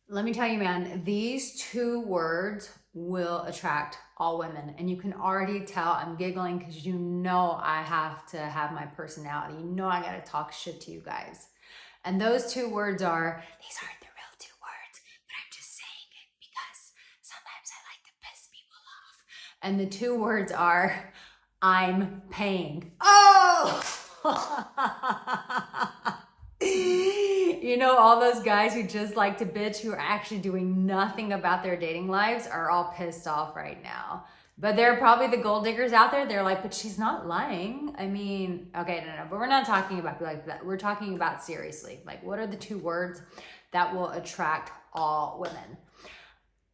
Let me tell you, man, these two words will attract all women. And you can already tell I'm giggling because you know I have to have my personality. You know I got to talk shit to you guys. And those two words are, these aren't the real two words, but I'm just saying it because sometimes I like to piss people off. And the two words are, I'm paying. Oh! You know, all those guys who just like to bitch, who are actually doing nothing about their dating lives, are all pissed off right now. But there are probably the gold diggers out there. They're like, but she's not lying. I mean, okay, no. But we're not talking about like that. We're talking about seriously. Like, what are the two words that will attract all women?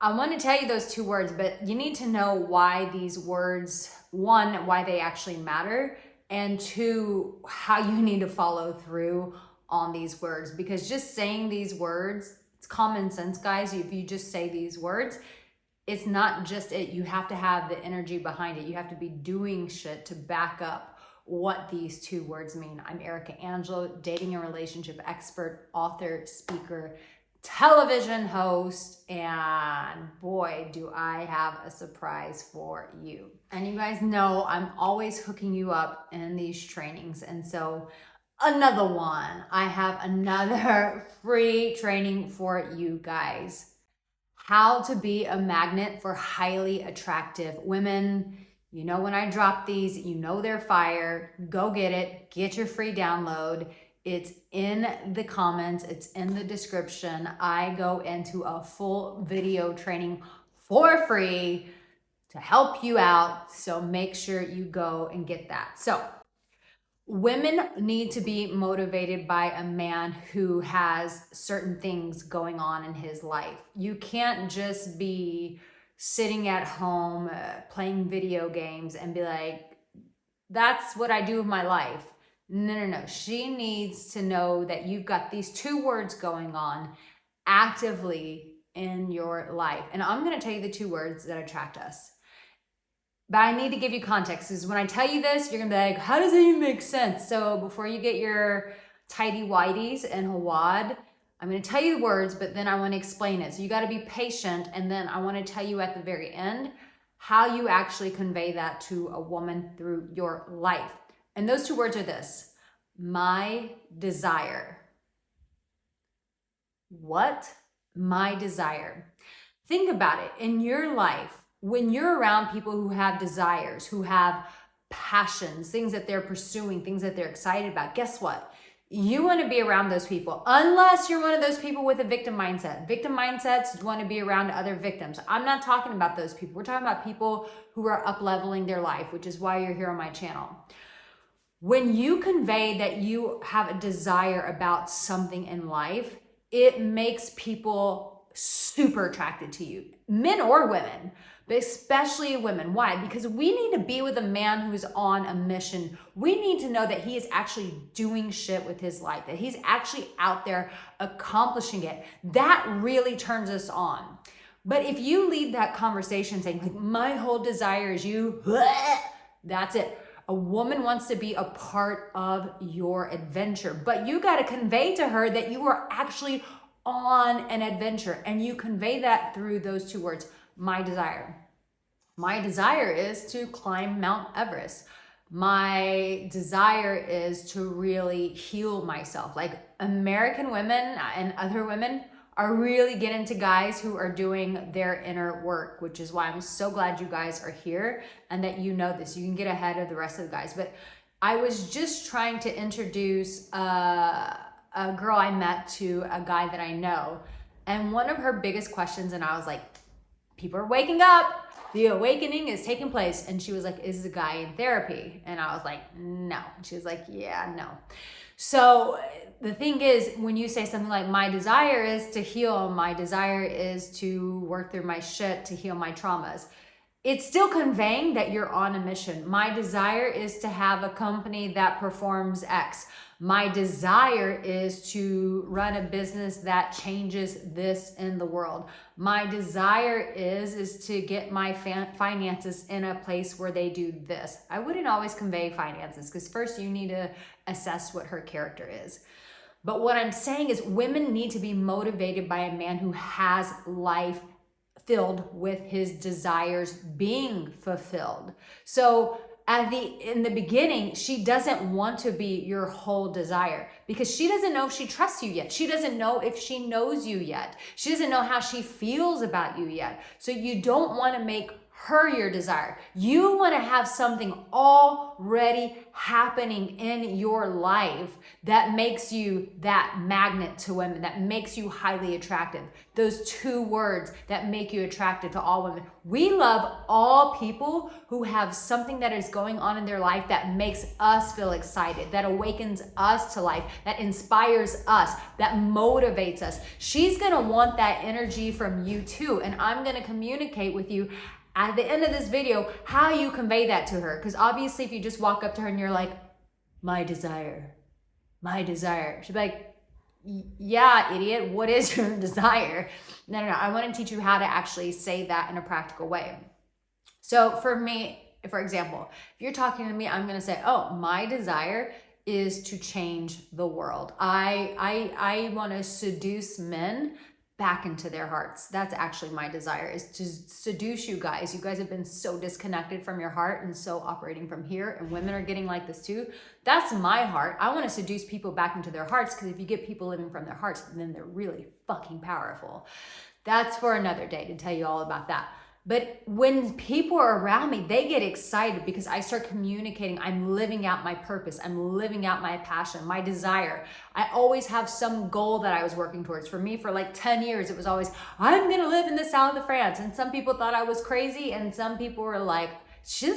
I want to tell you those two words, but you need to know why these words, one, why they actually matter, and two, how you need to follow through on these words. Because just saying these words, it's common sense, guys. If you just say these words, it's not just it. You have to have the energy behind it. You have to be doing shit to back up what these two words mean. I'm Arica Angelo, dating and relationship expert, author, speaker, television host, and boy, do I have a surprise for you. And you guys know I'm always hooking you up in these trainings. And so another one, I have another free training for you guys. How to be a magnet for highly attractive women. You know, when I drop these, you know they're fire. Go get it. Get your free download. It's in the comments. It's in the description. I go into a full video training for free to help you out. So make sure you go and get that. So women need to be motivated by a man who has certain things going on in his life. You can't just be sitting at home playing video games and be like, that's what I do with my life. No. She needs to know that you've got these two words going on actively in your life. And I'm going to tell you the two words that attract us. But I need to give you context, because when I tell you this, you're gonna be like, how does that even make sense? So before you get your tidy whities and Hawad, I'm gonna tell you the words, but then I wanna explain it. So you gotta be patient, and then I wanna tell you at the very end how you actually convey that to a woman through your life. And those two words are this: my desire. What? My desire. Think about it. In your life, when you're around people who have desires, who have passions, things that they're pursuing, things that they're excited about, guess what? You want to be around those people, unless you're one of those people with a victim mindset. Victim mindsets want to be around other victims. I'm not talking about those people. We're talking about people who are up-leveling their life, which is why you're here on my channel. When you convey that you have a desire about something in life, it makes people super attracted to you, men or women, but especially women. Why? Because we need to be with a man who's on a mission. We need to know that he is actually doing shit with his life, that he's actually out there accomplishing it. That really turns us on. But if you lead that conversation saying, like, my whole desire is you, that's it. A woman wants to be a part of your adventure, but you got to convey to her that you are actually on an adventure, and you convey that through those two words: my desire. My desire is to climb Mount Everest. My desire is to really heal myself. Like, American women and other women are really getting to guys who are doing their inner work, which is why I'm so glad you guys are here and that you know this. You can get ahead of the rest of the guys. But I was just trying to introduce a girl I met to a guy that I know. And one of her biggest questions, and I was like, people are waking up. The awakening is taking place. And she was like, is the guy in therapy? And I was like, no. And she was like, yeah, no. So the thing is, when you say something like, my desire is to heal, my desire is to work through my shit, to heal my traumas, it's still conveying that you're on a mission. My desire is to have a company that performs X. My desire is to run a business that changes this in the world. My desire is to get my finances in a place where they do this. I wouldn't always convey finances, because first you need to assess what her character is. But what I'm saying is women need to be motivated by a man who has life filled with his desires being fulfilled. So in the beginning, she doesn't want to be your whole desire because she doesn't know if she trusts you yet. She doesn't know if she knows you yet. She doesn't know how she feels about you yet. So you don't want to make her your desire. You want to have something already happening in your life that makes you that magnet to women, that makes you highly attractive. Those two words that make you attracted to all women. We love all people who have something that is going on in their life that makes us feel excited, that awakens us to life, that inspires us, that motivates us. She's going to want that energy from you too. And I'm going to communicate with you at the end of this video how you convey that to her. Because obviously if you just walk up to her and you're like, my desire, she'll be like, yeah, idiot, what is your desire? No, I want to teach you how to actually say that in a practical way. So for me, for example, if you're talking to me, I'm going to say, oh, my desire is to change the world. I want to seduce men back into their hearts. That's actually my desire, is to seduce you guys. You guys have been so disconnected from your heart and so operating from here, and women are getting like this too. That's my heart. I want to seduce people back into their hearts, because if you get people living from their hearts, then they're really fucking powerful. That's for another day to tell you all about that. But when people are around me, they get excited because I start communicating. I'm living out my purpose. I'm living out my passion, my desire. I always have some goal that I was working towards. For me, for like 10 years, it was always, I'm going to live in the south of France. And some people thought I was crazy. And some people were like,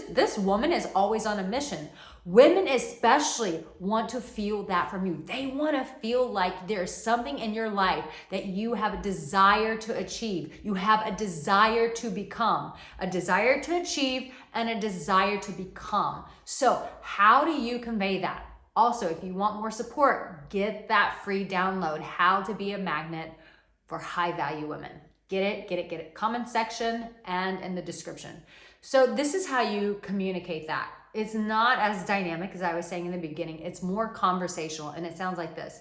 this woman is always on a mission. Women especially want to feel that from you. They want to feel like there's something in your life that you have a desire to achieve. You have a desire to become, a desire to achieve, and a desire to become. So how do you convey that? Also, if you want more support, get that free download, How to Be a Magnet for High Value Women. Get it. Comment section and in the description. So this is how you communicate that. It's not as dynamic as I was saying in the beginning. It's more conversational, and it sounds like this.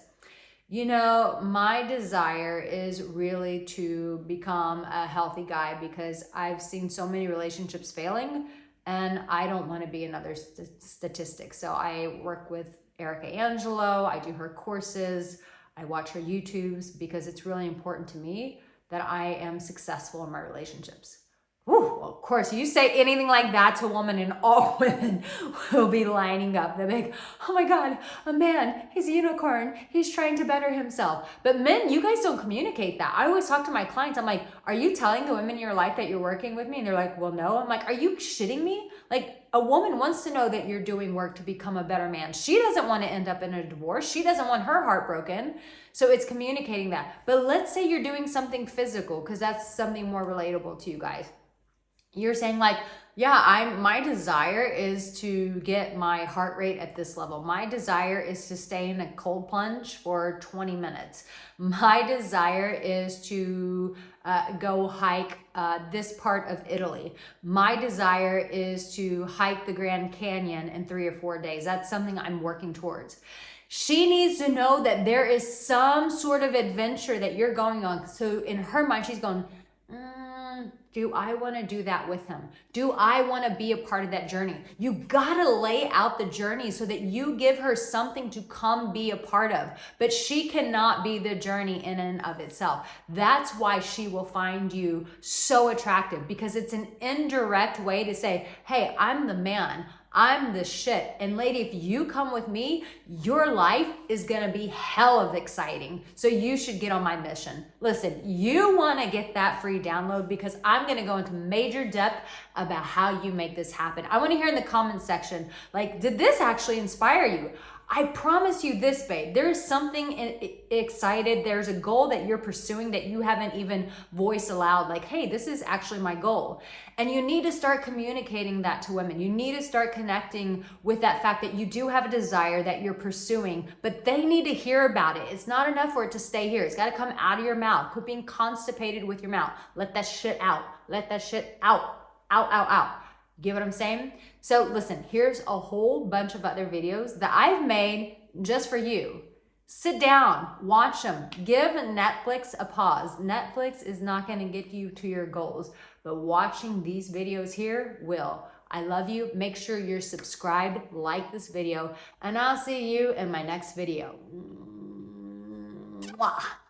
You know, my desire is really to become a healthy guy because I've seen so many relationships failing, and I don't want to be another statistic. So I work with Arica Angelo. I do her courses. I watch her YouTubes because it's really important to me that I am successful in my relationships. Whew, well, of course, you say anything like that to a woman and all women will be lining up. They'll be like, oh my God, a man, he's a unicorn. He's trying to better himself. But men, you guys don't communicate that. I always talk to my clients. I'm like, are you telling the women in your life that you're working with me? And they're like, well, no. I'm like, are you shitting me? Like, a woman wants to know that you're doing work to become a better man. She doesn't want to end up in a divorce. She doesn't want her heart broken. So it's communicating that. But let's say you're doing something physical, because that's something more relatable to you guys. You're saying like, yeah, my desire is to get my heart rate at this level. My desire is to stay in a cold plunge for 20 minutes. My desire is to go hike this part of Italy. My desire is to hike the Grand Canyon in 3 or 4 days. That's something I'm working towards. She needs to know that there is some sort of adventure that you're going on. So in her mind, she's going, do I want to do that with him? Do I want to be a part of that journey? You got to lay out the journey so that you give her something to come be a part of. But she cannot be the journey in and of itself. That's why she will find you so attractive, because it's an indirect way to say, hey, I'm the man. I'm the shit. And lady, if you come with me, your life is going to be hell of exciting. So you should get on my mission. Listen, you want to get that free download, because I'm going to go into major depth about how you make this happen. I want to hear in the comments section, like, did this actually inspire you? I promise you this, babe, there's something excited. There's a goal that you're pursuing that you haven't even voiced aloud. Like, hey, this is actually my goal. And you need to start communicating that to women. You need to start connecting with that fact that you do have a desire that you're pursuing, but they need to hear about it. It's not enough for it to stay here. It's got to come out of your mouth. Quit being constipated with your mouth. Let that shit out. Let that shit out. Out. Get what I'm saying? So listen, here's a whole bunch of other videos that I've made just for you. Sit down, watch them. Give Netflix a pause. Netflix is not going to get you to your goals, but watching these videos here will. I love you. Make sure you're subscribed, like this video, and I'll see you in my next video. Mwah.